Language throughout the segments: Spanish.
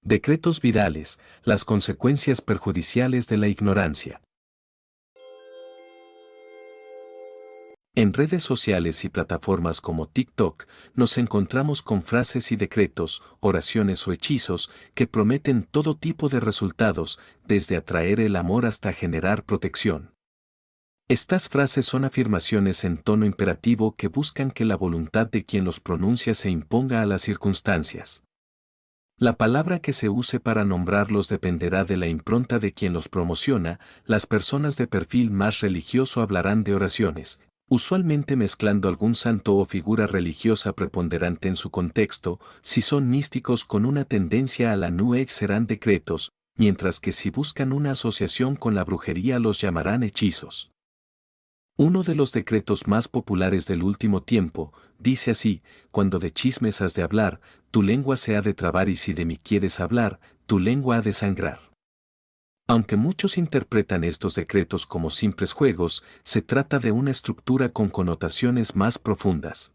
Decretos virales, las consecuencias perjudiciales de la ignorancia. En redes sociales y plataformas como TikTok, nos encontramos con frases y decretos, oraciones o hechizos que prometen todo tipo de resultados, desde atraer el amor hasta generar protección. Estas frases son afirmaciones en tono imperativo que buscan que la voluntad de quien los pronuncia se imponga a las circunstancias. La palabra que se use para nombrarlos dependerá de la impronta de quien los promociona. Las personas de perfil más religioso hablarán de oraciones, usualmente mezclando algún santo o figura religiosa preponderante en su contexto. Si son místicos con una tendencia a la New Age serán decretos, mientras que si buscan una asociación con la brujería los llamarán hechizos. Uno de los decretos más populares del último tiempo, dice así: cuando de chismes has de hablar, tu lengua se ha de trabar, y si de mí quieres hablar, tu lengua ha de sangrar. Aunque muchos interpretan estos decretos como simples juegos, se trata de una estructura con connotaciones más profundas.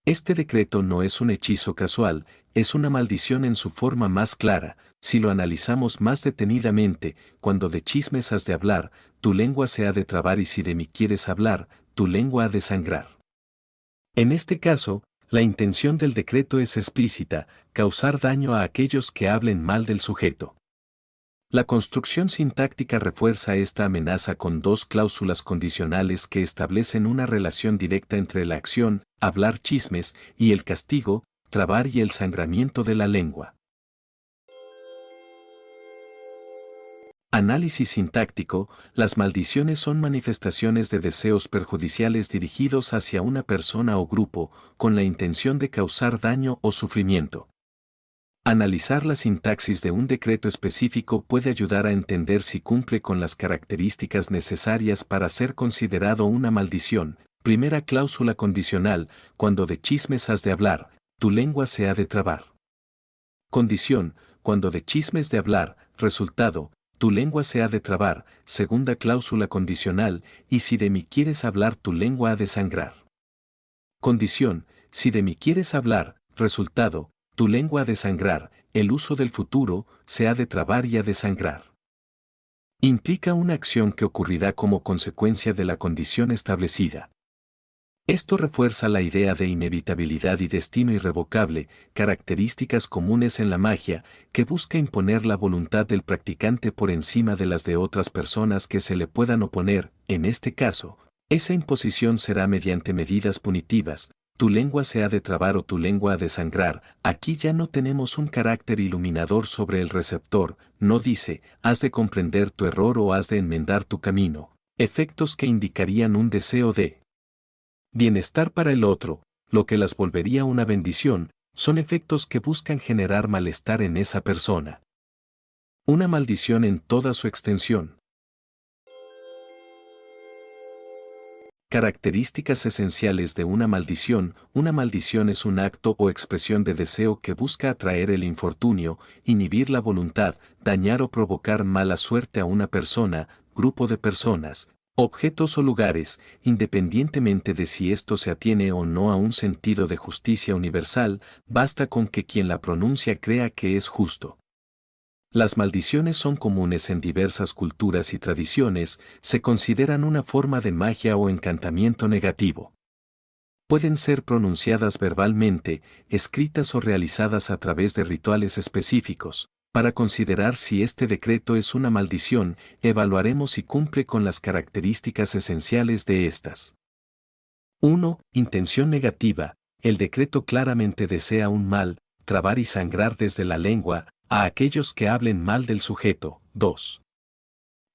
Este decreto no es un hechizo casual, es una maldición en su forma más clara. Si lo analizamos más detenidamente: cuando de chismes has de hablar, tu lengua se ha de trabar, y si de mí quieres hablar, tu lengua ha de sangrar. En este caso, la intención del decreto es explícita: causar daño a aquellos que hablen mal del sujeto. La construcción sintáctica refuerza esta amenaza con dos cláusulas condicionales que establecen una relación directa entre la acción, hablar chismes, y el castigo, trabar y el sangramiento de la lengua. Análisis sintáctico: las maldiciones son manifestaciones de deseos perjudiciales dirigidos hacia una persona o grupo, con la intención de causar daño o sufrimiento. Analizar la sintaxis de un decreto específico puede ayudar a entender si cumple con las características necesarias para ser considerado una maldición. Primera cláusula condicional: cuando de chismes has de hablar, tu lengua se ha de trabar. Condición: cuando de chismes de hablar. Resultado: tu lengua se ha de trabar. Segunda cláusula condicional: y si de mí quieres hablar, tu lengua ha de sangrar. Condición: si de mí quieres hablar. Resultado: tu lengua ha de sangrar. El uso del futuro: se ha de trabar y ha de sangrar. Implica una acción que ocurrirá como consecuencia de la condición establecida. Esto refuerza la idea de inevitabilidad y destino irrevocable, características comunes en la magia, que busca imponer la voluntad del practicante por encima de las de otras personas que se le puedan oponer. En este caso, esa imposición será mediante medidas punitivas: tu lengua se ha de trabar o tu lengua ha de sangrar. Aquí ya no tenemos un carácter iluminador sobre el receptor. No dice: has de comprender tu error o has de enmendar tu camino. Efectos que indicarían un deseo de bienestar para el otro, lo que las volvería una bendición. Son efectos que buscan generar malestar en esa persona. Una maldición en toda su extensión. Características esenciales de una maldición: una maldición es un acto o expresión de deseo que busca atraer el infortunio, inhibir la voluntad, dañar o provocar mala suerte a una persona, grupo de personas, objetos o lugares, independientemente de si esto se atiene o no a un sentido de justicia universal. Basta con que quien la pronuncia crea que es justo. Las maldiciones son comunes en diversas culturas y tradiciones. Se consideran una forma de magia o encantamiento negativo. Pueden ser pronunciadas verbalmente, escritas o realizadas a través de rituales específicos. Para considerar si este decreto es una maldición, evaluaremos si cumple con las características esenciales de estas. 1. Intención negativa: el decreto claramente desea un mal, trabar y sangrar desde la lengua, a aquellos que hablen mal del sujeto. 2.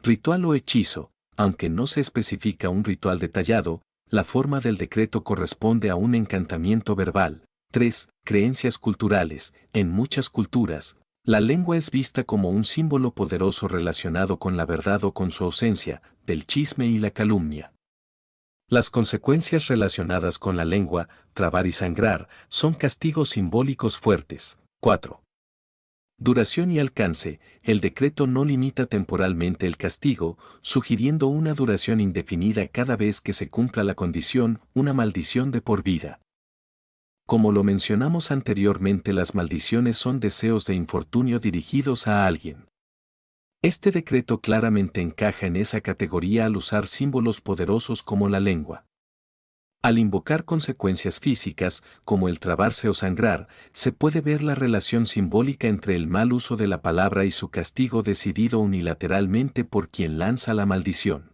Ritual o hechizo: aunque no se especifica un ritual detallado, la forma del decreto corresponde a un encantamiento verbal. 3. Creencias culturales: en muchas culturas, la lengua es vista como un símbolo poderoso relacionado con la verdad o con su ausencia, del chisme y la calumnia. Las consecuencias relacionadas con la lengua, trabar y sangrar, son castigos simbólicos fuertes. 4. Duración y alcance: el decreto no limita temporalmente el castigo, sugiriendo una duración indefinida cada vez que se cumpla la condición, una maldición de por vida. Como lo mencionamos anteriormente, las maldiciones son deseos de infortunio dirigidos a alguien. Este decreto claramente encaja en esa categoría al usar símbolos poderosos como la lengua. Al invocar consecuencias físicas, como el trabarse o sangrar, se puede ver la relación simbólica entre el mal uso de la palabra y su castigo decidido unilateralmente por quien lanza la maldición.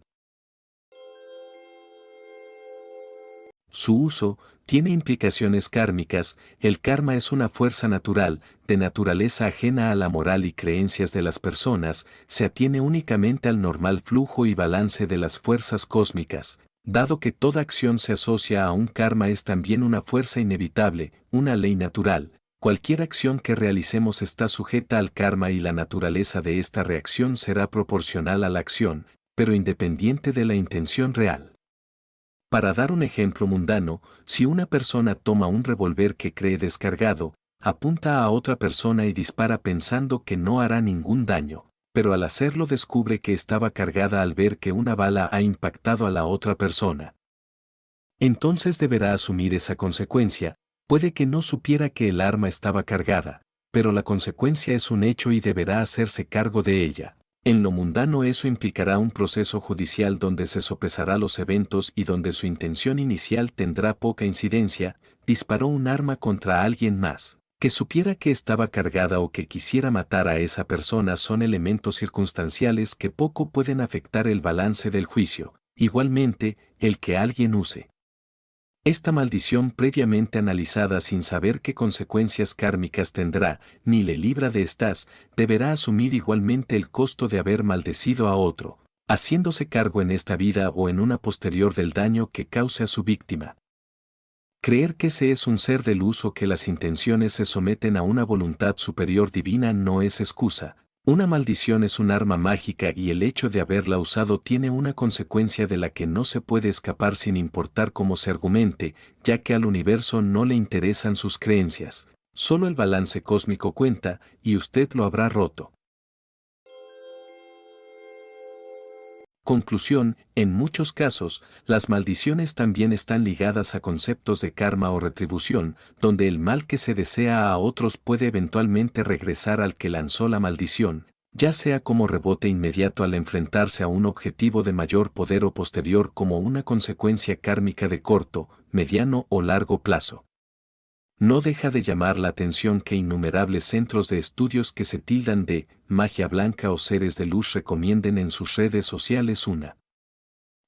Su uso tiene implicaciones kármicas. El karma es una fuerza natural, de naturaleza ajena a la moral y creencias de las personas, se atiene únicamente al normal flujo y balance de las fuerzas cósmicas. Dado que toda acción se asocia a un karma, es también una fuerza inevitable, una ley natural. Cualquier acción que realicemos está sujeta al karma y la naturaleza de esta reacción será proporcional a la acción, pero independiente de la intención real. Para dar un ejemplo mundano, si una persona toma un revólver que cree descargado, apunta a otra persona y dispara pensando que no hará ningún daño, pero al hacerlo descubre que estaba cargada al ver que una bala ha impactado a la otra persona. Entonces deberá asumir esa consecuencia. Puede que no supiera que el arma estaba cargada, pero la consecuencia es un hecho y deberá hacerse cargo de ella. En lo mundano eso implicará un proceso judicial donde se sopesará los eventos y donde su intención inicial tendrá poca incidencia. Disparó un arma contra alguien más. Que supiera que estaba cargada o que quisiera matar a esa persona son elementos circunstanciales que poco pueden afectar el balance del juicio. Igualmente, el que alguien use esta maldición previamente analizada sin saber qué consecuencias kármicas tendrá, ni le libra de estas, deberá asumir igualmente el costo de haber maldecido a otro, haciéndose cargo en esta vida o en una posterior del daño que cause a su víctima. Creer que ese es un ser de luz o que las intenciones se someten a una voluntad superior divina no es excusa. Una maldición es un arma mágica y el hecho de haberla usado tiene una consecuencia de la que no se puede escapar sin importar cómo se argumente, ya que al universo no le interesan sus creencias. Solo el balance cósmico cuenta, y usted lo habrá roto. Conclusión: en muchos casos, las maldiciones también están ligadas a conceptos de karma o retribución, donde el mal que se desea a otros puede eventualmente regresar al que lanzó la maldición, ya sea como rebote inmediato al enfrentarse a un objetivo de mayor poder o posterior como una consecuencia kármica de corto, mediano o largo plazo. No deja de llamar la atención que innumerables centros de estudios que se tildan de magia blanca o seres de luz recomienden en sus redes sociales una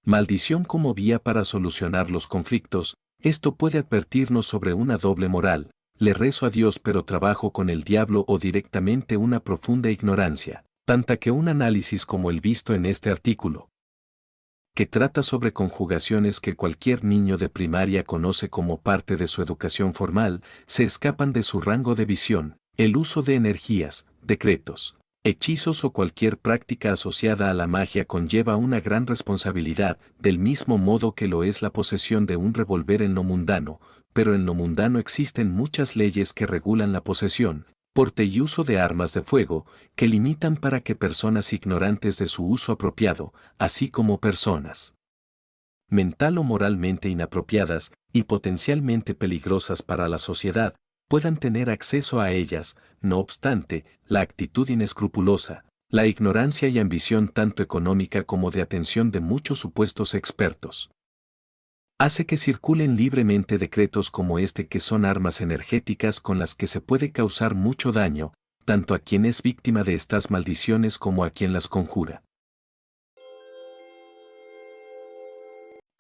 maldición como vía para solucionar los conflictos. Esto puede advertirnos sobre una doble moral: le rezo a Dios pero trabajo con el diablo, o directamente una profunda ignorancia, tanta que un análisis como el visto en este artículo, que trata sobre conjugaciones que cualquier niño de primaria conoce como parte de su educación formal, se escapan de su rango de visión. El uso de energías, decretos, hechizos o cualquier práctica asociada a la magia conlleva una gran responsabilidad, del mismo modo que lo es la posesión de un revólver en lo mundano, pero en lo mundano existen muchas leyes que regulan la posesión, porte y uso de armas de fuego, que limitan para que personas ignorantes de su uso apropiado, así como personas mental o moralmente inapropiadas, y potencialmente peligrosas para la sociedad, puedan tener acceso a ellas. No obstante, la actitud inescrupulosa, la ignorancia y ambición tanto económica como de atención de muchos supuestos expertos hace que circulen libremente decretos como este, que son armas energéticas con las que se puede causar mucho daño, tanto a quien es víctima de estas maldiciones como a quien las conjura.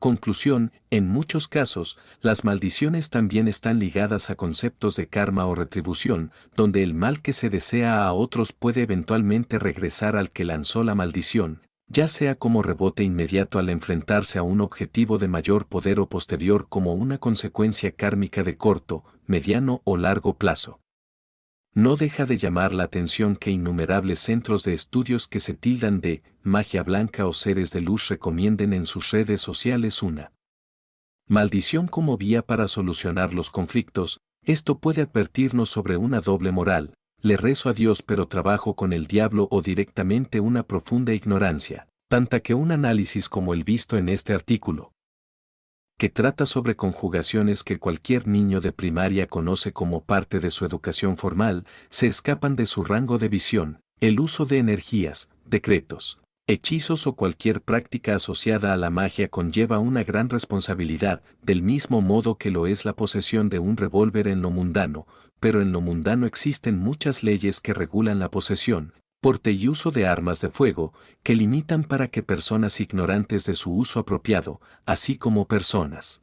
Conclusión: en muchos casos, las maldiciones también están ligadas a conceptos de karma o retribución, donde el mal que se desea a otros puede eventualmente regresar al que lanzó la maldición, ya sea como rebote inmediato al enfrentarse a un objetivo de mayor poder o posterior como una consecuencia kármica de corto, mediano o largo plazo. No deja de llamar la atención que innumerables centros de estudios que se tildan de magia blanca o seres de luz recomienden en sus redes sociales una maldición como vía para solucionar los conflictos. Esto puede advertirnos sobre una doble moral: le rezo a Dios pero trabajo con el diablo, o directamente una profunda ignorancia, tanta que un análisis como el visto en este artículo, que trata sobre conjugaciones que cualquier niño de primaria conoce como parte de su educación formal, se escapan de su rango de visión. El uso de energías, decretos, hechizos o cualquier práctica asociada a la magia conlleva una gran responsabilidad, del mismo modo que lo es la posesión de un revólver en lo mundano, pero en lo mundano existen muchas leyes que regulan la posesión, porte y uso de armas de fuego, que limitan para que personas ignorantes de su uso apropiado, así como personas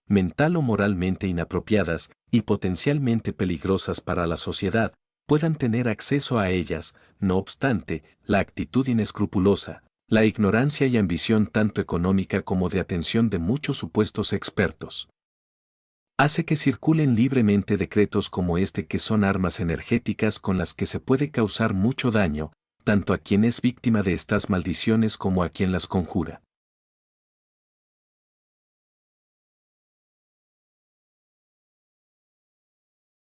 mental o moralmente inapropiadas y potencialmente peligrosas para la sociedad, puedan tener acceso a ellas. No obstante, la actitud inescrupulosa, la ignorancia y ambición tanto económica como de atención de muchos supuestos expertos hace que circulen libremente decretos como este, que son armas energéticas con las que se puede causar mucho daño, tanto a quien es víctima de estas maldiciones como a quien las conjura.